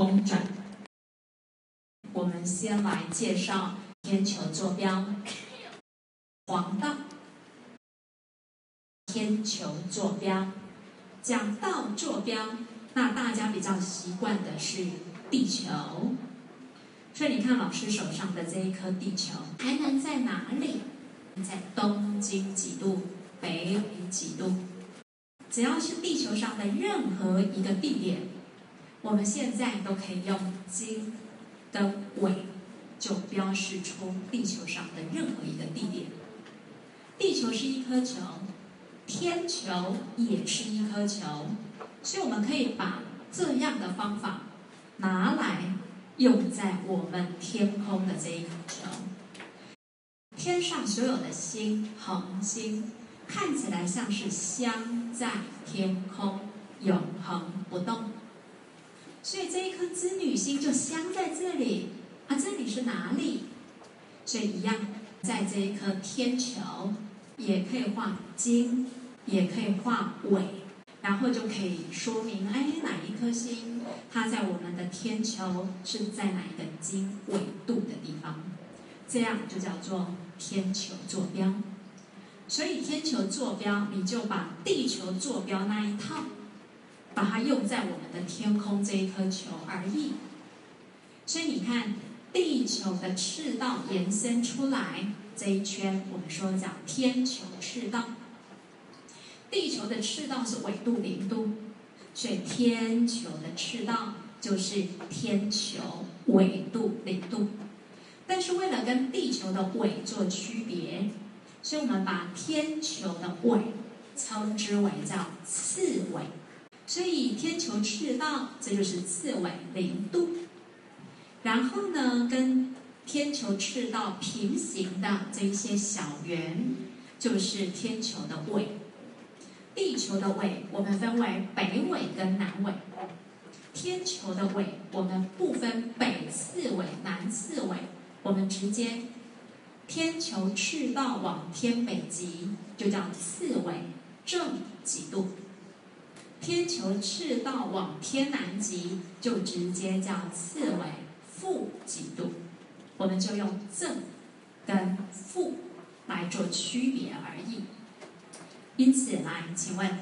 公转。我们先来介绍天球坐标。黄道天球坐标，讲到坐标，那大家比较习惯的是地球。所以你看老师手上的这一颗地球，还能在哪里？在东经几度，北纬几度？只要是地球上的任何一个地点，我们现在都可以用经跟纬就标示出地球上的任何一个地点。地球是一颗球，天球也是一颗球，所以我们可以把这样的方法拿来用在我们天空的这一颗球。天上所有的星、恒星看起来像是镶在天空，永恒不动。所以这一颗织女星就镶在这里啊，这里是哪里？所以一样，在这一颗天球也可以画经，也可以画纬，然后就可以说明，哪一颗星它在我们的天球是在哪一个经纬度的地方，这样就叫做天球坐标。所以天球坐标，你就把地球坐标那一套，把它用在我们的天空这一颗球而已。所以你看，地球的赤道延伸出来这一圈，我们说叫天球赤道。地球的赤道是纬度0度，所以天球的赤道就是天球纬度0度。但是为了跟地球的纬做区别，所以我们把天球的纬称之为叫次纬。所以天球赤道这就是次纬0度。然后呢，跟天球赤道平行的这一些小圆，就是天球的纬。地球的纬我们分为北纬跟南纬，天球的纬我们不分北次纬、南次纬，我们直接天球赤道往天北极就叫次纬正几度，天球赤道往天南极就直接叫次纬负几度。我们就用正跟负来做区别而已。因此来，请问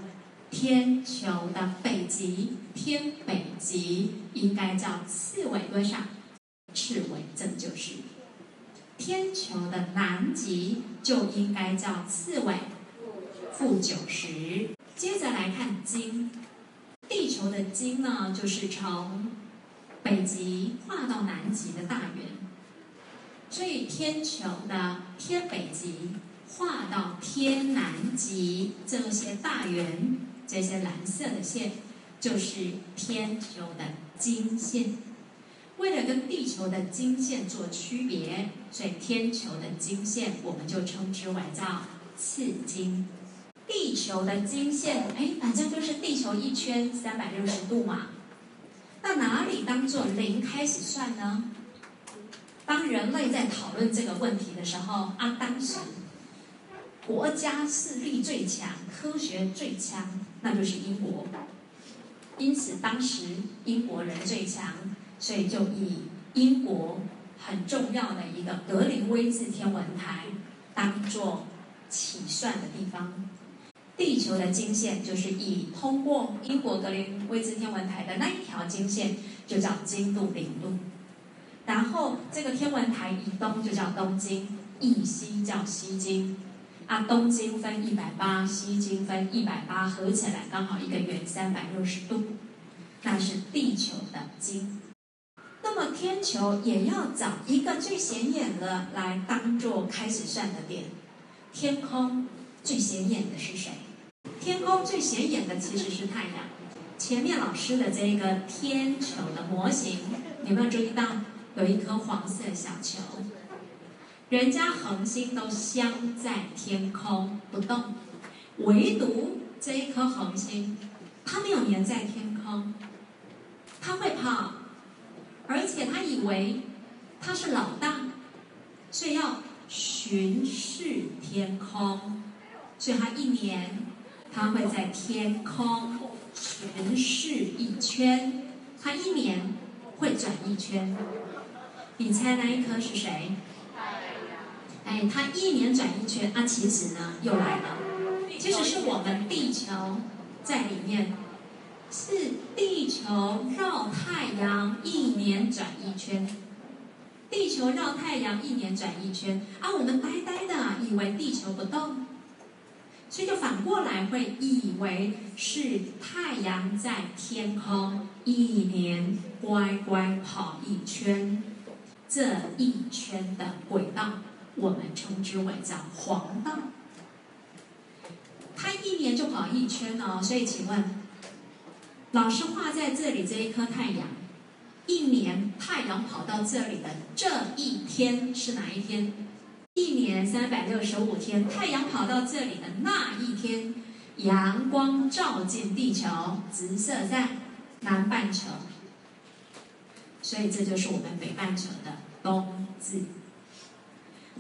天球的北极、天北极应该叫次纬多少？次纬正90。天球的南极就应该叫次纬负90。接着来看经，地球的经呢，就是从北极画到南极的大圆，所以天球的天北极画到天南极这些大圆，这些蓝色的线就是天球的经线。为了跟地球的经线做区别，所以天球的经线我们就称之为叫次经。地球的经线，反正就是地球一圈360度嘛。那哪里当做0开始算呢？当人类在讨论这个问题的时候当时国家势力最强，科学最强，那就是英国。因此当时英国人最强，所以就以英国很重要的一个格林威治天文台当作起算的地方。地球的经线就是以通过英国格林威治天文台的那一条经线，就叫经度0度。然后这个天文台以东就叫东经，以西叫西经。东经分180，西经分180，合起来刚好一个圆360度，那是地球的经。那么天球也要找一个最显眼的来当做开始算的点。天空最显眼的是谁？天空最显眼的其实是太阳。前面老师的这个天球的模型，你有没有注意到有一颗黄色小球？人家恒星都镶在天空不动，唯独这一颗恒星，它没有粘在天空，它会跑，而且它以为它是老大，所以要巡视天空，所以它一年它会在天空巡视1圈，它一年会转一圈。你猜那一颗是谁？哎，它一年转一圈啊，其实呢又来了，其实是我们地球在里面，是地球绕太阳一年转一圈。地球绕太阳一年转一圈啊，我们呆呆的以为地球不动，所以就反过来会以为是太阳在天空一年乖乖跑一圈，这一圈的轨道我们称之为叫黄道。它一年就跑一圈哦，所以请问，老师画在这里这一颗太阳，一年太阳跑到这里的这一天是哪一天？一年365天，太阳跑到这里的那一天，阳光照进地球，直射在南半球，所以这就是我们北半球的冬至。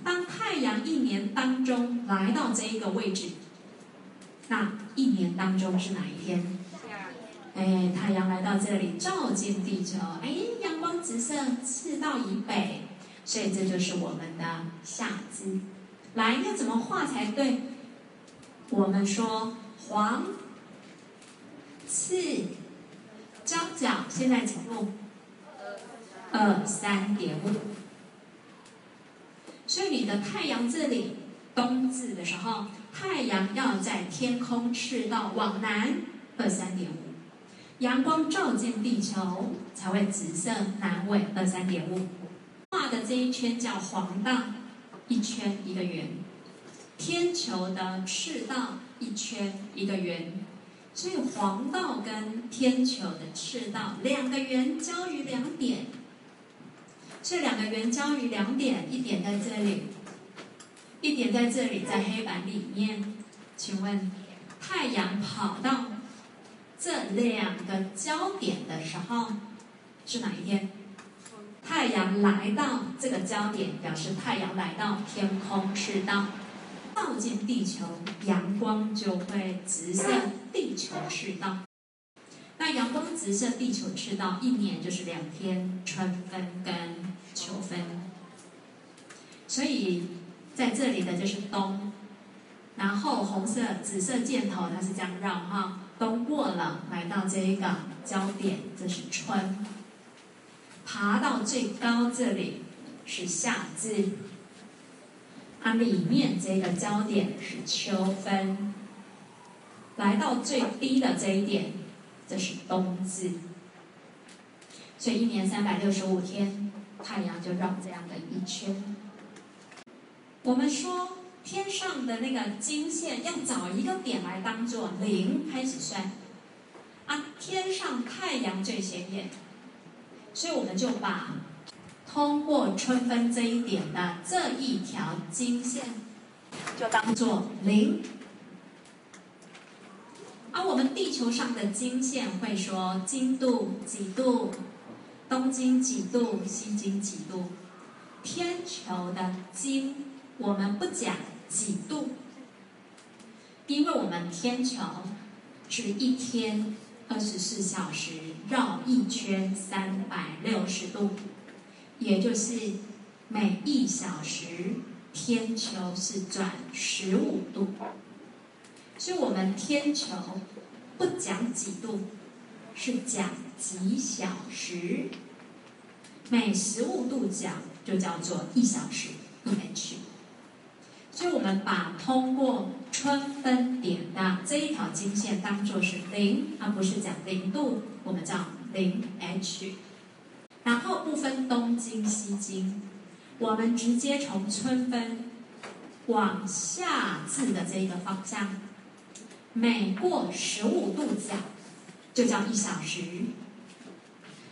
当太阳一年当中来到这一个位置，那一年当中是哪一天？哎，太阳来到这里照进地球，哎，阳光直射赤道以北，所以这就是我们的夏至。来，要怎么画才对？我们说黄、赤、交角，现在请录23.5。所以你的太阳这里冬至的时候，太阳要在天空赤道往南23.5，阳光照进地球才会直射南纬23.5。画的这一圈叫黄道，一圈一个圆；天球的赤道一圈一个圆。所以黄道跟天球的赤道两个圆交于2点。这两个圆交于2点，一点在这里，一点在这里，在黑板里面。请问，太阳跑到这两个交点的时候是哪一天？太阳来到这个交点，表示太阳来到天空赤道，照进地球，阳光就会直射地球赤道。那阳光直射地球赤道，一年就是2天，春分跟秋分。所以在这里的就是冬，然后红色、紫色箭头它是这样绕哈，冬过了，来到这一个交点，这是春。爬到最高这里是夏至，啊，里面这个焦点是秋分。来到最低的这一点，这是冬至。所以一年365天，太阳就绕这样的一圈。我们说天上的那个经线要找一个点来当做0开始算，啊，天上太阳最显眼，所以我们就把通过春分这一点的这一条经线就当做0。而我们地球上的经线会说经度几度，东经几度，西经几度。天球的经我们不讲几度，因为我们天球是一天24小时绕一圈360度，也就是每1小时天球是转15度。所以我们天球不讲几度，是讲几小时。每15度角就叫做1小时，1h。所以我们把通过春分点的这一条经线当作是0，而不是讲0度，我们叫0h。然后不分东经西经，我们直接从春分往夏至的这个方向，每过15度角就叫1小时。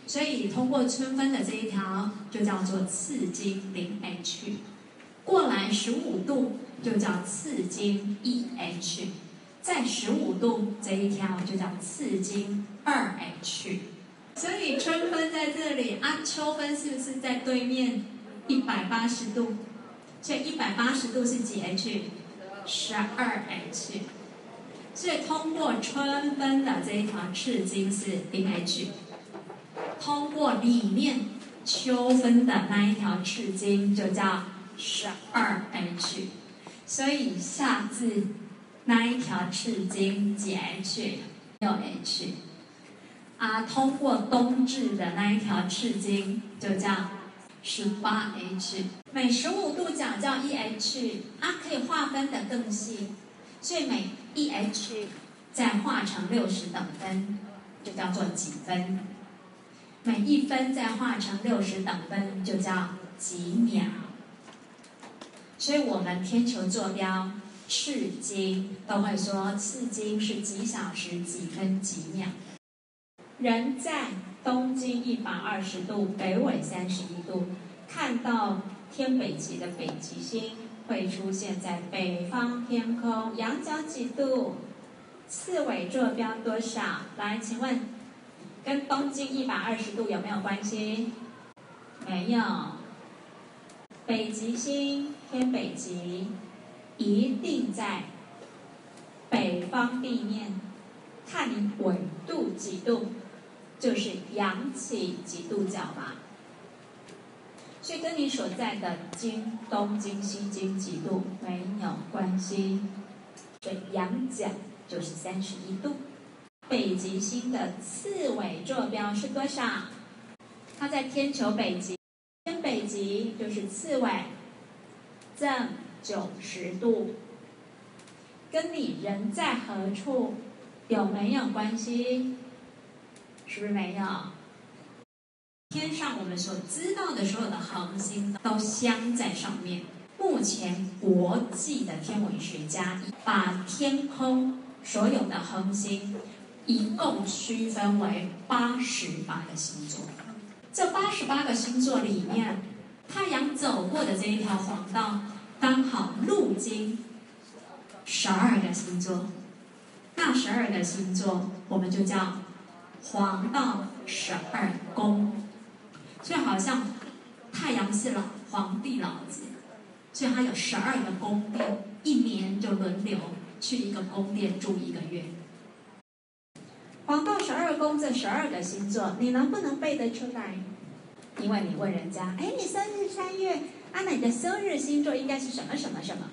所以通过春分的这一条就叫做次经0h，过来15度就叫次经1h，在15度这一条就叫次经2h。所以春分在这里啊，秋分是不是在对面180度？所以180度是几 h？12h。所以通过春分的这一条次经是0h。通过里面秋分的那一条赤经，就叫12H。所以夏至那一条赤经几 H？6H。通过冬至的那一条赤经就叫18H。每15度角叫1H，可以划分的更细，所以每1H 再化成60等分，就叫做几分。每1分再化成60等分，就叫几秒。所以我们天球坐标赤经都会说赤经是几小时几分几秒。人在东经120度，北纬31度，看到天北极的北极星会出现在北方天空，仰角几度？次纬坐标多少？来，请问跟东经120度有没有关系？没有。北极星天北极一定在北方地面，看你纬度几度，就是仰起几度角吧。所以跟你所在的经东经西经几度没有关系，所以仰角就是31度。北极星的次纬坐标是多少？它在天球北极，天北极就是次纬正90度，跟你人在何处有没有关系？是不是没有？天上我们所知道的所有的恒星都镶在上面。目前国际的天文学家把天空所有的恒星一共区分为88个星座。这88个星座里面，太阳走过的这一条黄道刚好路经12个星座，那12个星座我们就叫黄道12宫。所以好像太阳是皇帝老子，所以他有12个宫殿，一年就轮流去一个宫殿住1个月。黄道12宫这12个星座，你能不能背得出来？因为你问人家，你生日3月，那你的生日星座应该是什么什么什么？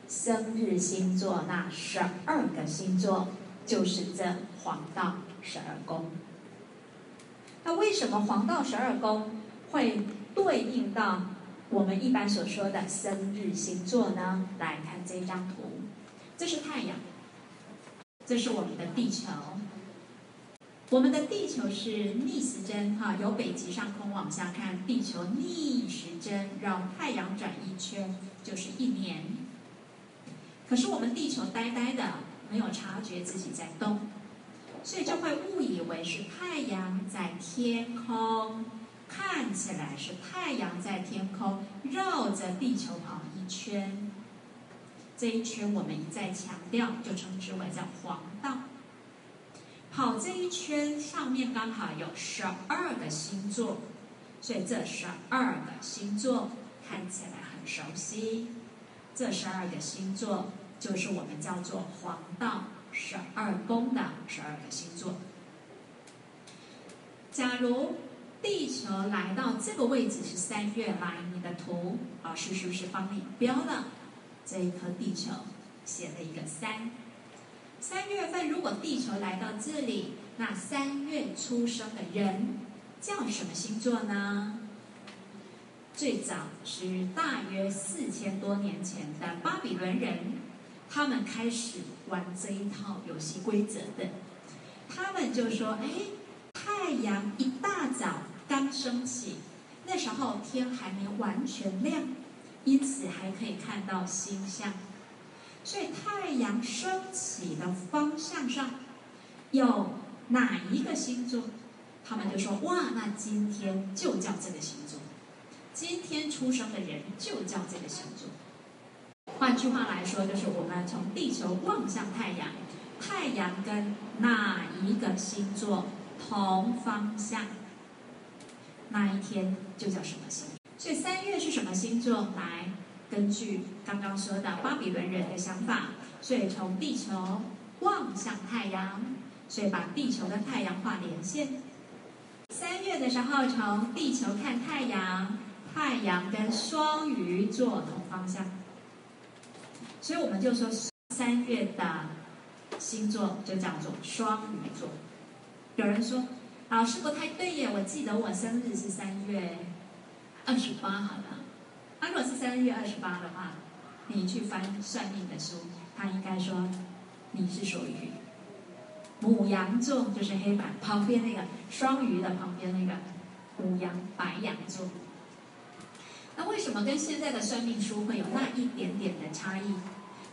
生日星座那12个星座就是这黄道12宫。那为什么黄道12宫会对应到我们一般所说的生日星座呢？来看这张图，这是太阳，这是我们的地球。我们的地球是逆时针由北极上空往下看，地球逆时针绕太阳转1圈就是1年。可是我们地球呆呆的，没有察觉自己在动，所以就会误以为是太阳在天空，看起来是太阳在天空绕着地球跑1圈。这一圈我们一再强调，就称之为叫黄道。跑这一圈上面刚好有12个星座，所以这12个星座看起来很熟悉。这12个星座就是我们叫做黄道12宫的12个星座。假如地球来到这个位置是3月，来你的图，老师是不是帮你标了这一颗地球，写了一个3。3月份如果地球来到这里，那3月出生的人叫什么星座呢？最早是大约4000多年前的巴比伦人，他们开始玩这一套游戏规则的。他们就说，太阳一大早刚升起，那时候天还没完全亮，因此还可以看到星象。所以太阳升起的方向上有哪一个星座，他们就说，哇，那今天就叫这个星座，今天出生的人就叫这个星座。换句话来说，就是我们从地球望向太阳，太阳跟哪一个星座同方向，那一天就叫什么星座。所以3月是什么星座？来，根据刚刚说的巴比伦人的想法，所以从地球望向太阳，所以把地球跟太阳画连线。3月的时候，从地球看太阳，太阳跟双鱼座同方向，所以我们就说3月的星座就叫做双鱼座。有人说老师不太对耶，我记得我生日是3月28好了。如果是3月28的话，你去翻算命的书，他应该说你是属于牡羊座，就是黑板旁边那个双鱼的旁边那个牡羊白羊座。那为什么跟现在的算命书会有那一点点的差异？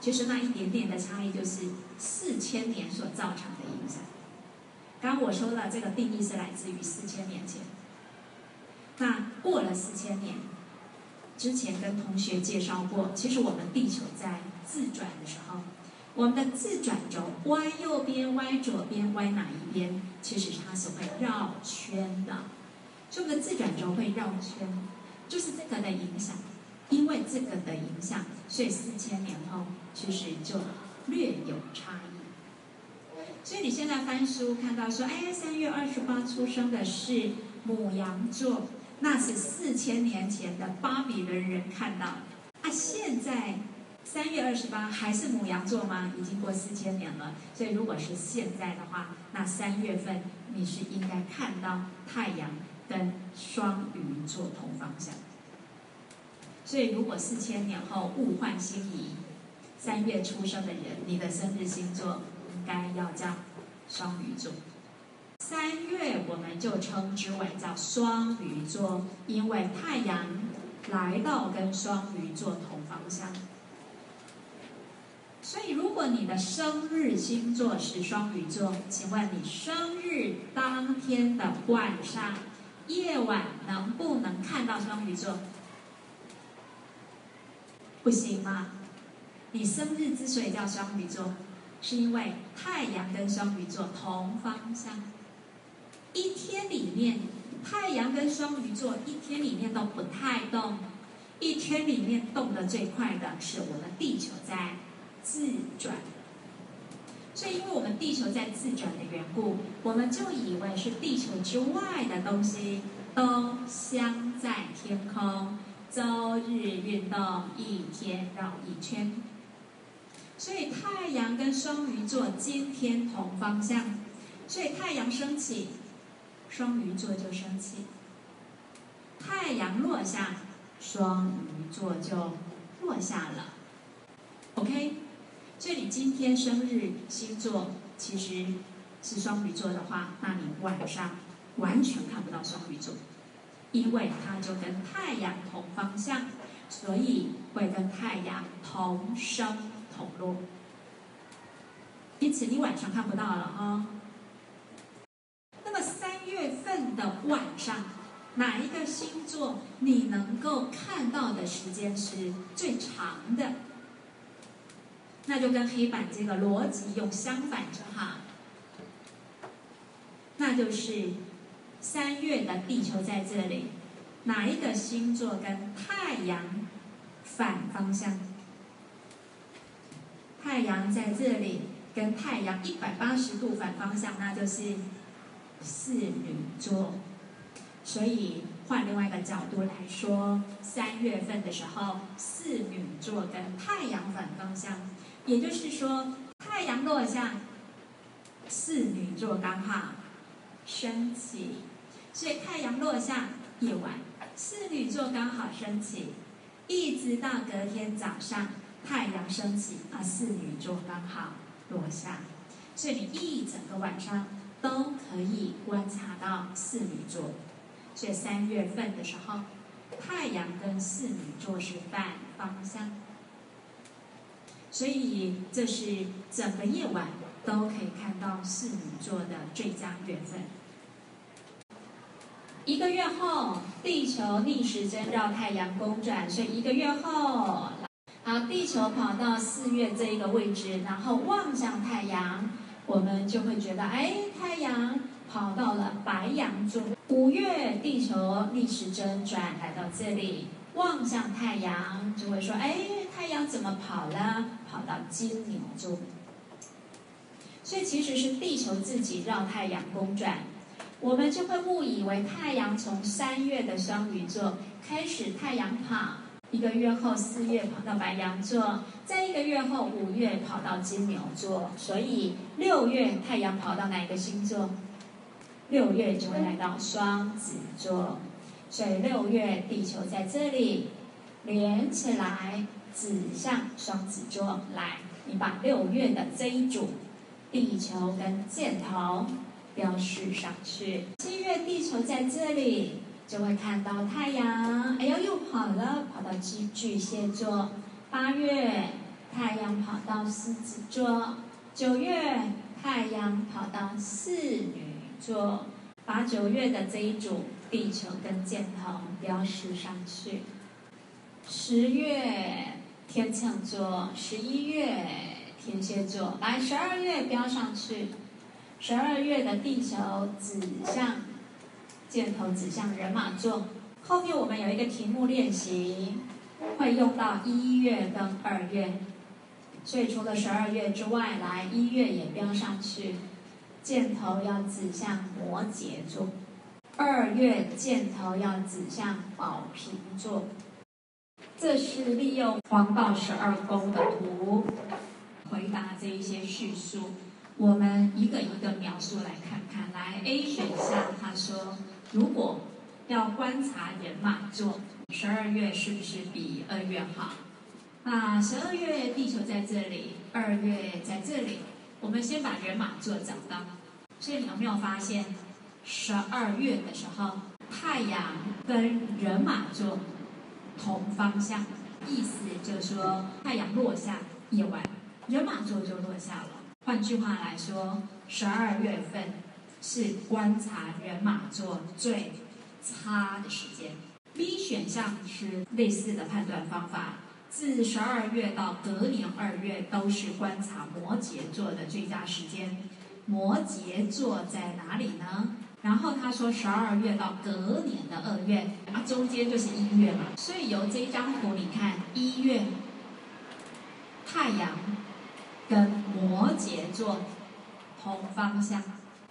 就是那一点点的差异，就是4000年所造成的影响。刚刚我说了，这个定义是来自于4000年前。那过了4000年，之前跟同学介绍过，其实我们地球在自转的时候，我们的自转轴歪右边、歪左边、歪哪一边，其实它是会绕圈的。所以我们的自转轴会绕圈，就是这个的影响。因为这个的影响，所以4000年后其实就略有差异。所以你现在翻书看到说，3月28出生的是牡羊座，那是4000年前的巴比伦人看到。现在3月28还是牡羊座吗？已经过4000年了。所以如果是现在的话，那3月份你是应该看到太阳跟双鱼座同方向。所以如果4000年后物换星移，3月出生的人，你的生日星座应该要叫双鱼座。3月我们就称之为叫双鱼座，因为太阳来到跟双鱼座同方向。所以如果你的生日星座是双鱼座，请问你生日当天的晚上、夜晚能不能看到双鱼座？不行吗？你生日之所以叫双鱼座，是因为太阳跟双鱼座同方向。一天里面，太阳跟双鱼座一天里面都不太动，一天里面动得最快的是我们地球在自转。所以因为我们地球在自转的缘故，我们就以为是地球之外的东西都相在天空，周日运动，一天绕一圈。所以太阳跟双鱼座今天同方向，所以太阳升起，双鱼座就升起；太阳落下，双鱼座就落下了。OK， 所以你今天生日星座其实是双鱼座的话，那你晚上完全看不到双鱼座，因为它就跟太阳同方向，所以会跟太阳同升同落。因此你晚上看不到了哈。那么3月份的晚上，哪一个星座你能够看到的时间是最长的？那就跟黑板这个逻辑用相反就好。那就是3月的地球在这里，哪一个星座跟太阳反方向？太阳在这里，跟太阳180度反方向，那就是处女座。所以换另外一个角度来说，3月份的时候，处女座跟太阳反方向，也就是说太阳落下，处女座刚好升起，所以太阳落下夜晚，处女座刚好升起，一直到隔天早上太阳升起，处女座刚好落下，所以你一整个晚上都可以观察到处女座。所以3月份的时候，太阳跟处女座是反方向，所以这是整个夜晚都可以看到处女座的最佳月份。1个月后，地球逆时针绕太阳公转，所以1个月后，好，地球跑到4月这一个位置，然后望向太阳，我们就会觉得，太阳跑到了白羊座。5月地球逆时针转来到这里，望向太阳，就会说，太阳怎么跑了？跑到金牛座。所以其实是地球自己绕太阳公转。我们就会误以为太阳从3月的双鱼座开始太阳跑，1个月后4月跑到白羊座，在1个月后5月跑到金牛座，所以6月太阳跑到哪个星座？6月就会来到双子座，所以6月地球在这里连起来，指向双子座来。你把6月的这一组地球跟箭头标示上去。7月地球在这里，就会看到太阳，哎呦又跑了，跑到巨蟹座。8月太阳跑到狮子座，9月太阳跑到处女座。把9月的这一组地球跟箭头标示上去。10月天秤座，11月天蝎座，来12月标上去。12月的地球指向箭头指向人马座。后面我们有一个题目练习，会用到1月跟2月，所以除了12月之外，来1月也标上去。箭头要指向摩羯座，2月箭头要指向宝瓶座。这是利用黄道12宫的图回答这一些叙述。我们一个一个描述来看看。来 A 选项，他说如果要观察人马座，12月是不是比2月好？那12月地球在这里，2月在这里。我们先把人马座找到，所以你有没有发现，12月的时候，太阳跟人马座同方向，意思就是说，太阳落下夜晚，人马座就落下了。换句话来说，12月份是观察人马座最差的时间。B 选项是类似的判断方法。自12月到隔年2月都是观察摩羯座的最佳时间。摩羯座在哪里呢？然后他说12月到隔年的2月，中间就是1月嘛。所以由这一张图你看，1月太阳跟摩羯座同方向，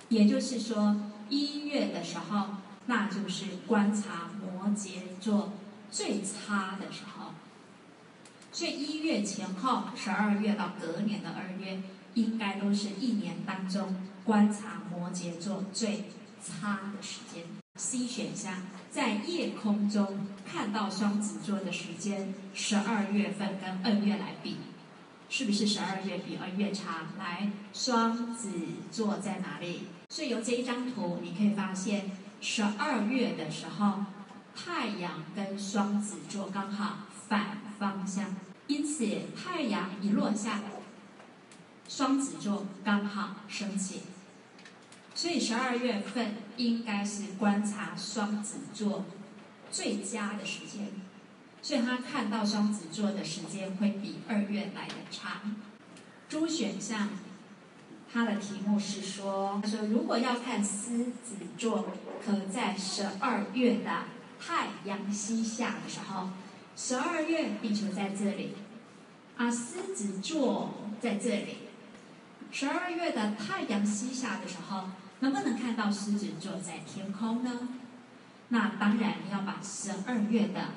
也就是说1月的时候，那就是观察摩羯座最差的时候。所以1月前后，12月到隔年的2月，应该都是1年当中观察摩羯座最差的时间。C 选项，在夜空中看到双子座的时间，12月份跟2月来比，是不是12月比2月差？来，双子座在哪里？所以由这一张图你可以发现，12月的时候，太阳跟双子座刚好反方向，因此太阳一落下，双子座刚好升起。所以12月份应该是观察双子座最佳的时间，所以他看到双子座的时间会比2月来的长。D 选项，他的题目是说，他说如果要看狮子座，可在12月的太阳西下的时候，12月地球在这里，狮子座在这里。12月的太阳西下的时候，能不能看到狮子座在天空呢？那当然你要把12月的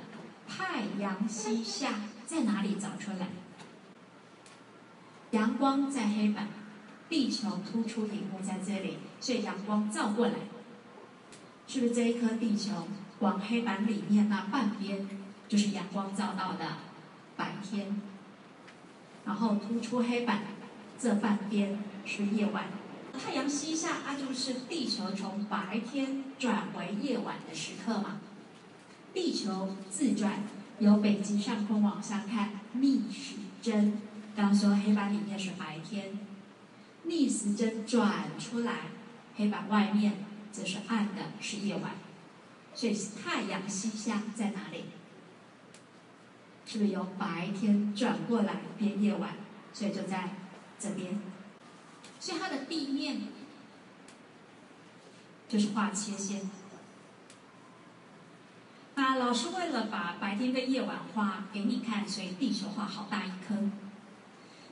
太阳西下在哪里找出来？阳光在黑板，地球突出荧幕在这里，所以阳光照过来，是不是这一颗地球往黑板里面那半边就是阳光照到的白天，然后突出黑板这半边是夜晚。太阳西下，就是地球从白天转为夜晚的时刻嘛。地球自转，由北极上空往下看，逆时针。刚说黑板里面是白天，逆时针转出来，黑板外面则是暗的，是夜晚。所以太阳西下在哪里？是不是由白天转过来变夜晚？所以就在这边。所以它的地面就是画切线。那老师为了把白天跟夜晚画给你看，所以地球画好大一颗。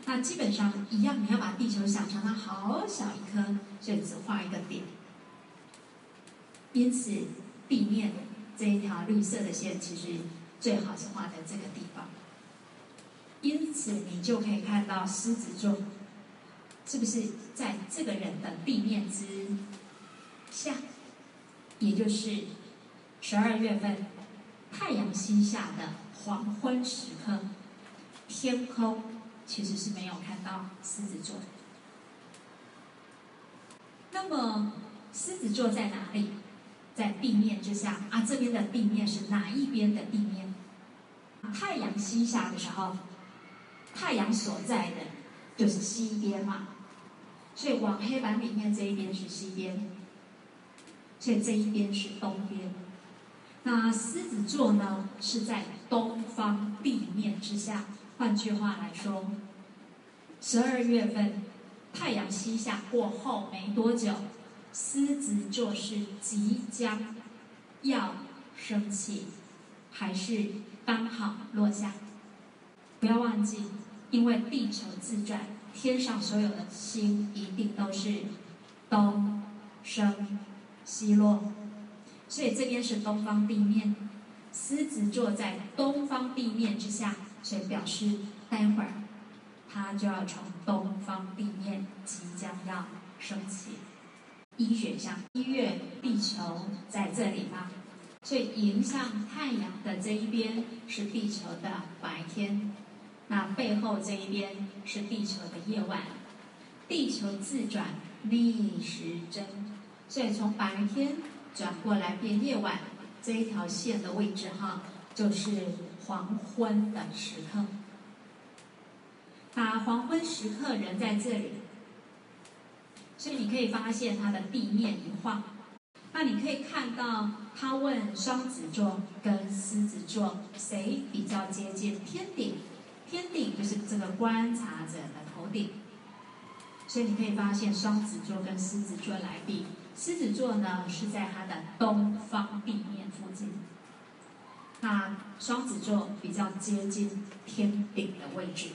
那基本上一样，你要把地球想成它好小一颗，所以只画一个点。因此地面这一条绿色的线，其实最好是画在这个地方。因此你就可以看到狮子座，是不是在这个人的地面之下，也就是12月份太阳西下的黄昏时刻，天空其实是没有看到狮子座。那么狮子座在哪里？在地面之下啊，这边的地面是哪一边的地面？太阳西下的时候，太阳所在的就是西边嘛，所以往黑板里面这一边是西边，所以这一边是东边。那狮子座呢，是在东方地面之下。换句话来说，12月份太阳西下过后没多久，狮子座是即将要升起，还是刚好落下？不要忘记，因为地球自转，天上所有的星一定都是东升西落，所以这边是东方地面，狮子座在东方地面之下，所以表示待会儿它就要从东方地面即将要升起。一选项，1月地球在这里嘛，所以迎向太阳的这一边是地球的白天，那背后这一边是地球的夜晚。地球自转逆时针，所以从白天转过来变夜晚，这一条线的位置就是黄昏的时刻。那黄昏时刻人在这里，所以你可以发现它的地面一晃。那你可以看到他问双子座跟狮子座谁比较接近天顶，天顶就是这个观察者的头顶，所以你可以发现双子座跟狮子座来比，狮子座呢是在它的东方地面附近，那双子座比较接近天顶的位置。